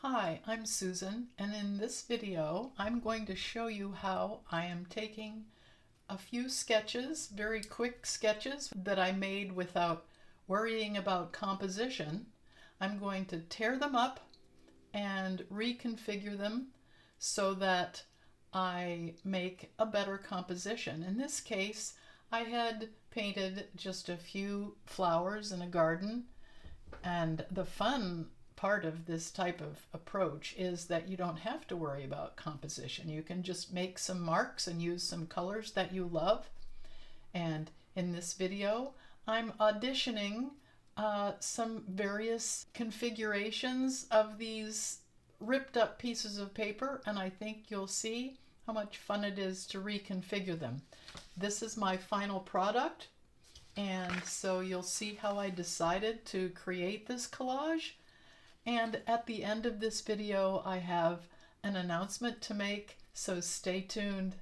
Hi, I'm Susan, and in this video I'm going to show you how I am taking a few sketches, very quick sketches that I made without worrying about composition. I'm going to tear them up and reconfigure them so that I make a better composition. In this case, I had painted just a few flowers in a garden, and the fun part of this type of approach is that you don't have to worry about composition. You can just make some marks and use some colors that you love. And in this video, I'm auditioning some various configurations of these ripped up pieces of paper, and I think you'll see how much fun it is to reconfigure them. This is my final product, and so you'll see how I decided to create this collage. And at the end of this video, I have an announcement to make, so stay tuned.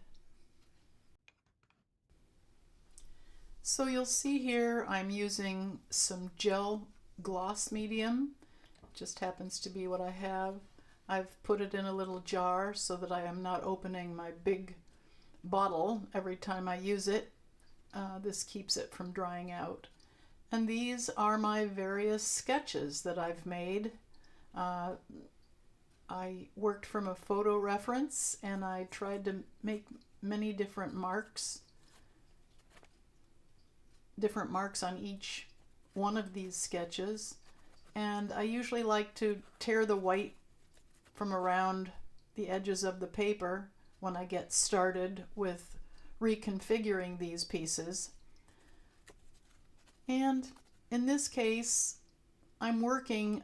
So you'll see here I'm using some gel gloss medium. Just happens to be what I have. I've put it in a little jar so that I am not opening my big bottle every time I use it. This keeps it from drying out. And these are my various sketches that I've made. I worked from a photo reference, and I tried to make many different marks on each one of these sketches. And I usually like to tear the white from around the edges of the paper when I get started with reconfiguring these pieces. And in this case, I'm working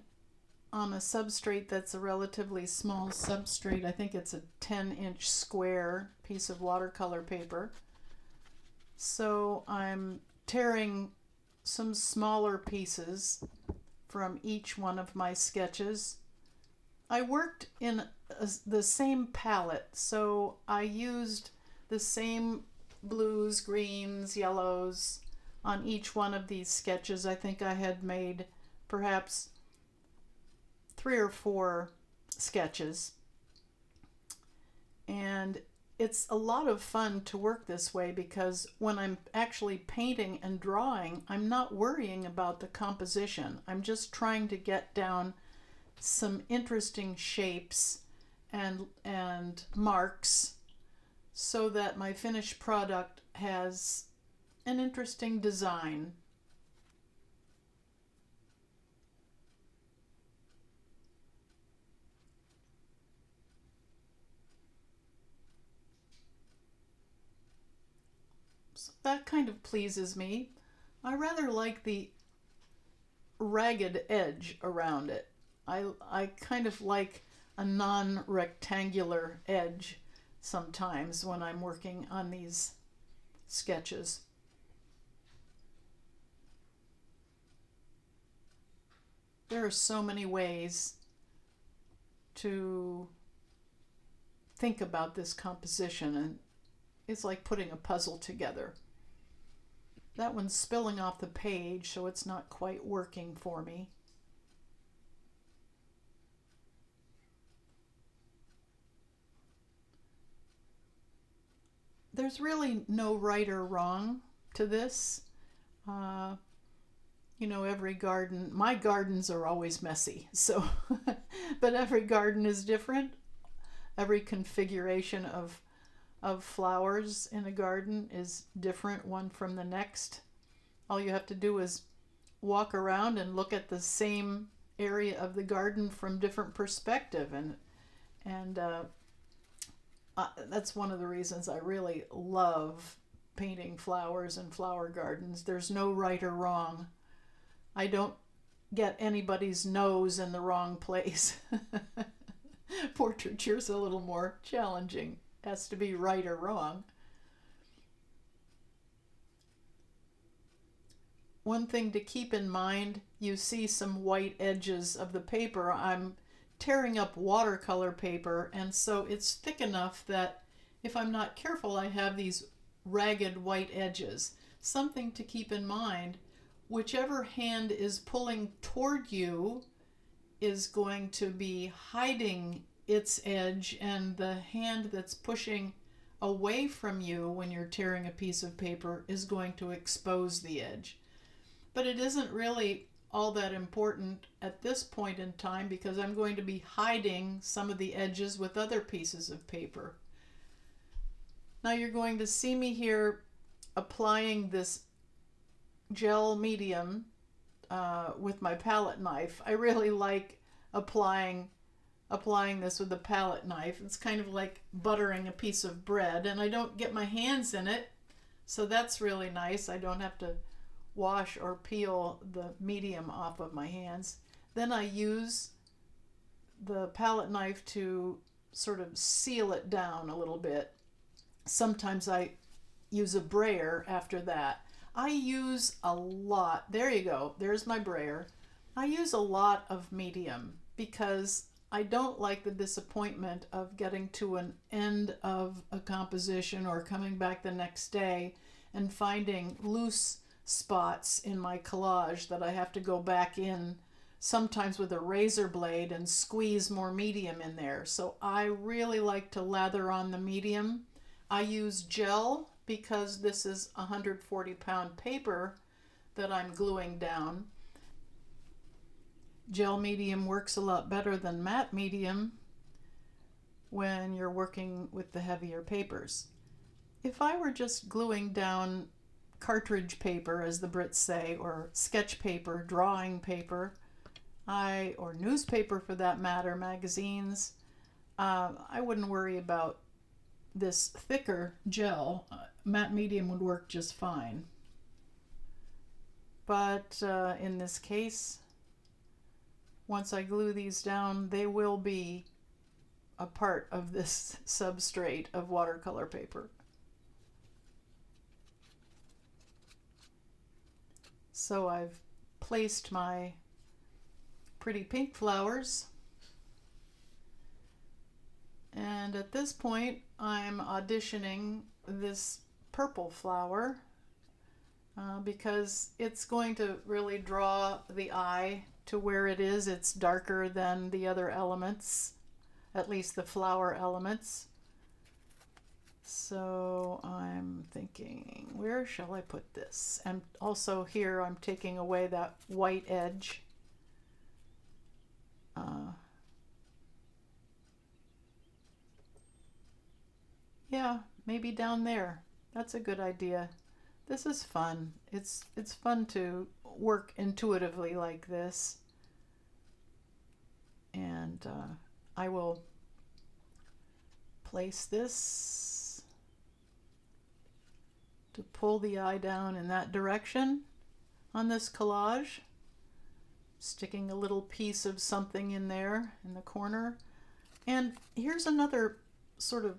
on a substrate that's a relatively small substrate. I think it's a 10-inch square piece of watercolor paper. So I'm tearing some smaller pieces from each one of my sketches. I worked in the same palette, so I used the same blues, greens, yellows on each one of these sketches. I think I had made perhaps 3 or 4 sketches, and it's a lot of fun to work this way because when I'm actually painting and drawing, I'm not worrying about the composition. I'm just trying to get down some interesting shapes and marks so that my finished product has an interesting design. So that kind of pleases me. I rather like the ragged edge around it. I kind of like a non-rectangular edge sometimes when I'm working on these sketches. There are so many ways to think about this composition, and it's like putting a puzzle together. That one's spilling off the page, so it's not quite working for me. There's really no right or wrong to this. You know, every garden, my gardens are always messy, so, but every garden is different. Every configuration of flowers in a garden is different one from the next. All you have to do is walk around and look at the same area of the garden from different perspective, and that's one of the reasons I really love painting flowers and flower gardens. There's no right or wrong. I don't get anybody's nose in the wrong place. Portraiture's a little more challenging. It has to be right or wrong. One thing to keep in mind, you see some white edges of the paper. I'm tearing up watercolor paper, and so it's thick enough that if I'm not careful, I have these ragged white edges. Something to keep in mind, whichever hand is pulling toward you is going to be hiding its edge, and the hand that's pushing away from you when you're tearing a piece of paper is going to expose the edge. But it isn't really all that important at this point in time because I'm going to be hiding some of the edges with other pieces of paper. Now you're going to see me here applying this gel medium with my palette knife. I really like applying this with a palette knife. It's kind of like buttering a piece of bread, and I don't get my hands in it, so that's really nice. I don't have to wash or peel the medium off of my hands. Then I use the palette knife to sort of seal it down a little bit. Sometimes I use a brayer after that. I use a lot, there you go, there's my brayer. I use a lot of medium because I don't like the disappointment of getting to an end of a composition or coming back the next day and finding loose spots in my collage that I have to go back in sometimes with a razor blade and squeeze more medium in there. So I really like to lather on the medium. I use gel because this is 140-pound paper that I'm gluing down. Gel medium works a lot better than matte medium when you're working with the heavier papers. If I were just gluing down cartridge paper, as the Brits say, or sketch paper, drawing paper, or newspaper for that matter, magazines, I wouldn't worry about this thicker gel. Matte medium would work just fine. But in this case, once I glue these down, they will be a part of this substrate of watercolor paper. So I've placed my pretty pink flowers, and at this point I'm auditioning this purple flower because it's going to really draw the eye to where it is. It's darker than the other elements, at least the flower elements. So I'm thinking, where shall I put this? And also here I'm taking away that white edge. Yeah, maybe down there. That's a good idea. This is fun. It's fun to work intuitively like this. And I will place this to pull the eye down in that direction on this collage, sticking a little piece of something in there in the corner. And here's another sort of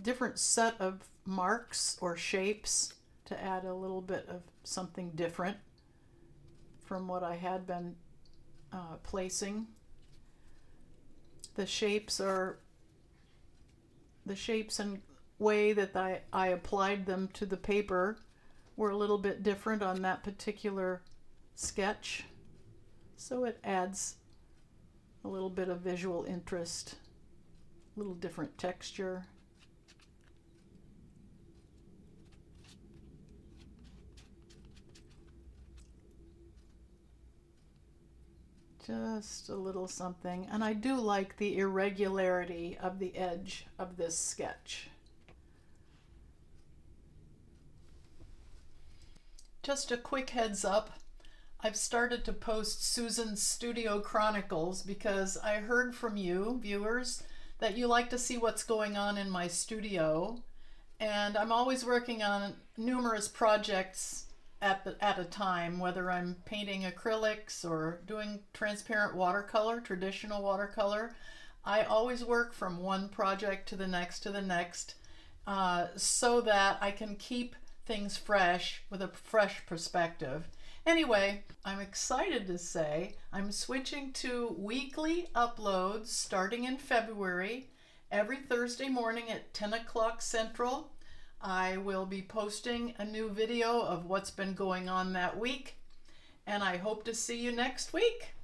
different set of marks or shapes to add a little bit of something different from what I had been placing. The shapes and way that I applied them to the paper were a little bit different on that particular sketch, so it adds a little bit of visual interest, a little different texture. Just a little something, and I do like the irregularity of the edge of this sketch. Just a quick heads up, I've started to post Susan's Studio Chronicles because I heard from you, viewers, that you like to see what's going on in my studio, and I'm always working on numerous projects at a time, whether I'm painting acrylics or doing transparent watercolor, traditional watercolor. I always work from one project to the next so that I can keep things fresh with a fresh perspective. Anyway, I'm excited to say I'm switching to weekly uploads starting in February. Every Thursday morning at 10 o'clock Central, I will be posting a new video of what's been going on that week, and I hope to see you next week.